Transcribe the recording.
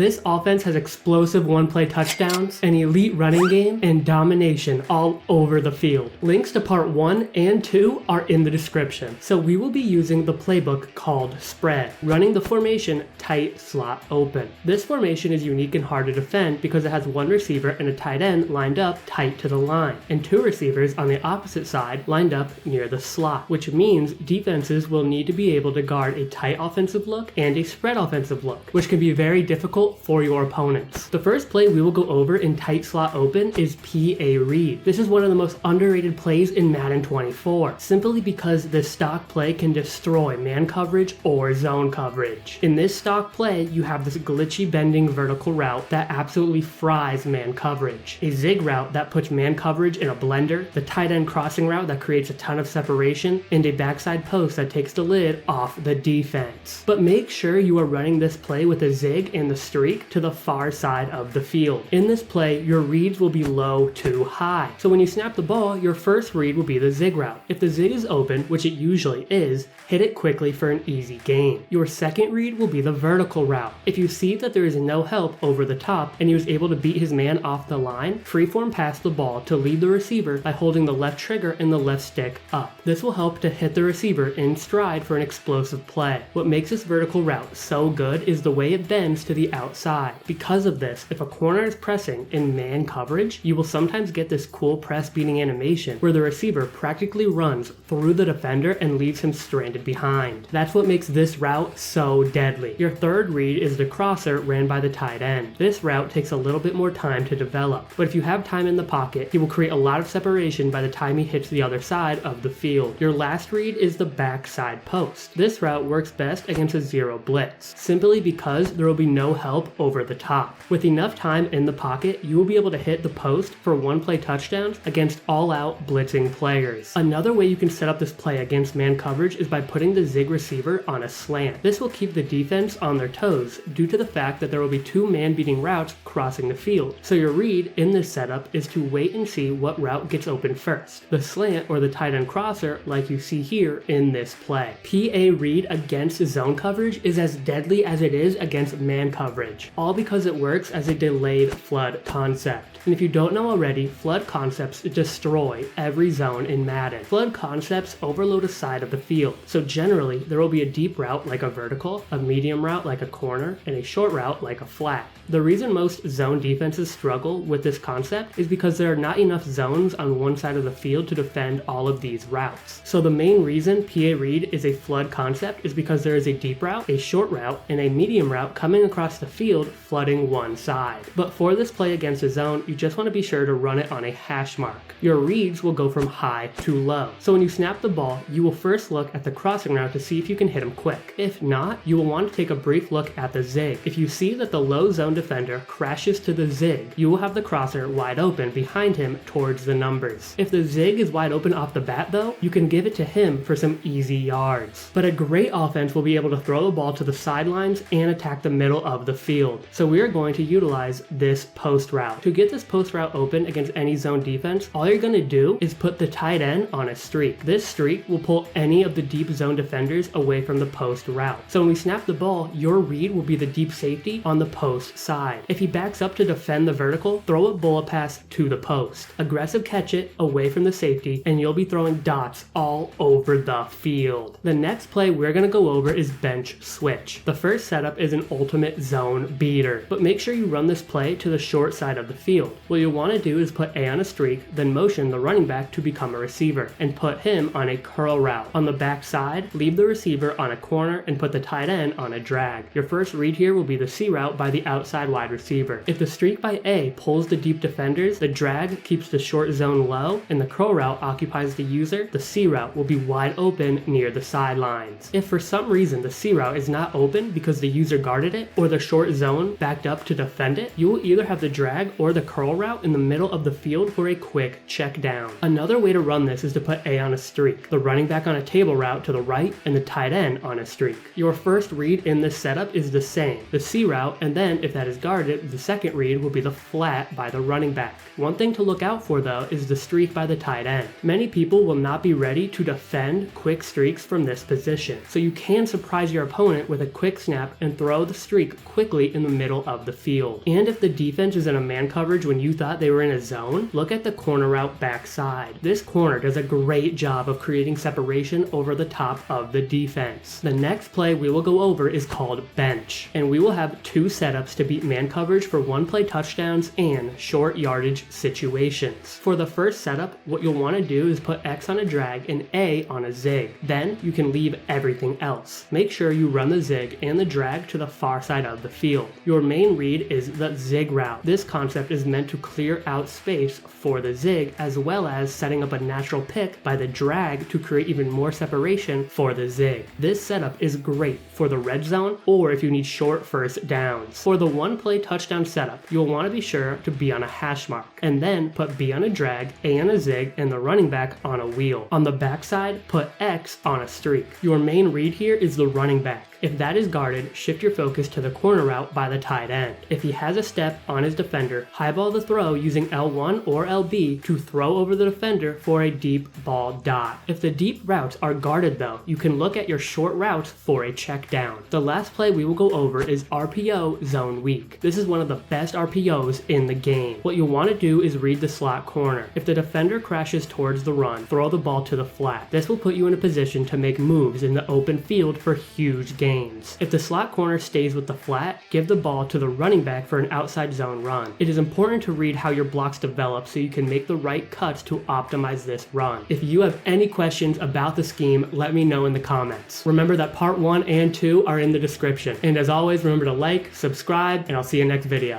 This offense has explosive one-play touchdowns, an elite running game, and domination all over the field. Links to part 1 and 2 are in the description. So we will be using the playbook called Spread, running the formation tight slot open. This formation is unique and hard to defend because it has one receiver and a tight end lined up tight to the line, and two receivers on the opposite side lined up near the slot, which means defenses will need to be able to guard a tight offensive look and a spread offensive look, which can be very difficult for your opponents. The first play we will go over in tight slot open is PA read. This is one of the most underrated plays in Madden 24, simply because this stock play can destroy man coverage or zone coverage. In this stock play, you have this glitchy bending vertical route that absolutely fries man coverage, a zig route that puts man coverage in a blender, the tight end crossing route that creates a ton of separation, and a backside post that takes the lid off the defense. But make sure you are running this play with a zig and the streak to the far side of the field. In this play, your reads will be low to high. So when you snap the ball, your first read will be the zig route. If the zig is open, which it usually is, hit it quickly for an easy gain. Your second read will be the vertical route. If you see that there is no help over the top and he was able to beat his man off the line, freeform pass the ball to lead the receiver by holding the left trigger and the left stick up. This will help to hit the receiver in stride for an explosive play. What makes this vertical route so good is the way it bends to the outside. Because of this, if a corner is pressing in man coverage, you will sometimes get this cool press beating animation where the receiver practically runs through the defender and leaves him stranded behind. That's what makes this route so deadly. Your third read is the crosser ran by the tight end. This route takes a little bit more time to develop, but if you have time in the pocket, he will create a lot of separation by the time he hits the other side of the field. Your last read is the backside post. This route works best against a zero blitz, simply because there will be no help over the top. With enough time in the pocket, you will be able to hit the post for one-play touchdowns against all-out blitzing players. Another way you can set up this play against man coverage is by putting the zig receiver on a slant. This will keep the defense on their toes due to the fact that there will be two man-beating routes crossing the field. So your read in this setup is to wait and see what route gets open first, the slant or the tight end crosser like you see here in this play. PA read against zone coverage is as deadly as it is against man coverage, all because it works as a delayed flood concept. And if you don't know already, flood concepts destroy every zone in Madden. Flood concepts overload a side of the field, so generally there will be a deep route like a vertical, a medium route like a corner, and a short route like a flat. The reason most zone defenses struggle with this concept is because there are not enough zones on one side of the field to defend all of these routes. So the main reason PA read is a flood concept is because there is a deep route, a short route, and a medium route coming across the field flooding one side. But for this play against a zone, you just want to be sure to run it on a hash mark. Your reads will go from high to low. So when you snap the ball, you will first look at the crossing route to see if you can hit him quick. If not, you will want to take a brief look at the zig. If you see that the low zone defender crashes to the zig, you will have the crosser wide open behind him towards the numbers. If the zig is wide open off the bat though, you can give it to him for some easy yards. But a great offense will be able to throw the ball to the sidelines and attack the middle of the field. So we are going to utilize this post route. To get this post route open against any zone defense, all you're going to do is put the tight end on a streak. This streak will pull any of the deep zone defenders away from the post route. So when we snap the ball, your read will be the deep safety on the post side. If he backs up to defend the vertical, throw a bullet pass to the post. Aggressive catch it away from the safety, and you'll be throwing dots all over the field. The next play we're going to go over is bench switch. The first setup is an ultimate zone beater, but make sure you run this play to the short side of the field. What you'll want to do is put A on a streak, then motion the running back to become a receiver, and put him on a curl route. On the back side, leave the receiver on a corner and put the tight end on a drag. Your first read here will be the C route by the outside wide receiver. If the streak by A pulls the deep defenders, the drag keeps the short zone low, and the curl route occupies the user, the C route will be wide open near the sidelines. If for some reason the C route is not open because the user guarded it, or the short zone backed up to defend it, you will either have the drag or the curl route in the middle of the field for a quick check down. Another way to run this is to put A on a streak, the running back on a table route to the right, and the tight end on a streak. Your first read in this setup is the same, the C route, and then if that is guarded, the second read will be the flat by the running back. One thing to look out for though is the streak by the tight end. Many people will not be ready to defend quick streaks from this position, so you can surprise your opponent with a quick snap and throw the streak quickly specifically in the middle of the field. And if the defense is in a man coverage when you thought they were in a zone, look at the corner route backside. This corner does a great job of creating separation over the top of the defense. The next play we will go over is called bench, and we will have two setups to beat man coverage for one play touchdowns and short yardage situations. For the first setup, what you'll want to do is put X on a drag and A on a zig. Then you can leave everything else. Make sure you run the zig and the drag to the far side of the field. Your main read is the zig route. This concept is meant to clear out space for the zig, as well as setting up a natural pick by the drag to create even more separation for the zig. This setup is great for the red zone or if you need short first downs. For the one play touchdown setup, you'll want to be sure to be on a hash mark, and then put B on a drag, A on a zig, and the running back on a wheel. On the backside, put X on a streak. Your main read here is the running back. If that is guarded, shift your focus to the corner route by the tight end. If he has a step on his defender, highball the throw using L1 or LB to throw over the defender for a deep ball dot. If the deep routes are guarded though, you can look at your short routes for a check down. The last play we will go over is RPO zone weak. This is one of the best RPOs in the game. What you'll want to do is read the slot corner. If the defender crashes towards the run, throw the ball to the flat. This will put you in a position to make moves in the open field for huge gains. If the slot corner stays with the flat, give the ball to the running back for an outside zone run. It is important to read how your blocks develop so you can make the right cuts to optimize this run. If you have any questions about the scheme, let me know in the comments. Remember that part 1 and 2 are in the description. And as always, remember to like, subscribe, and I'll see you next video.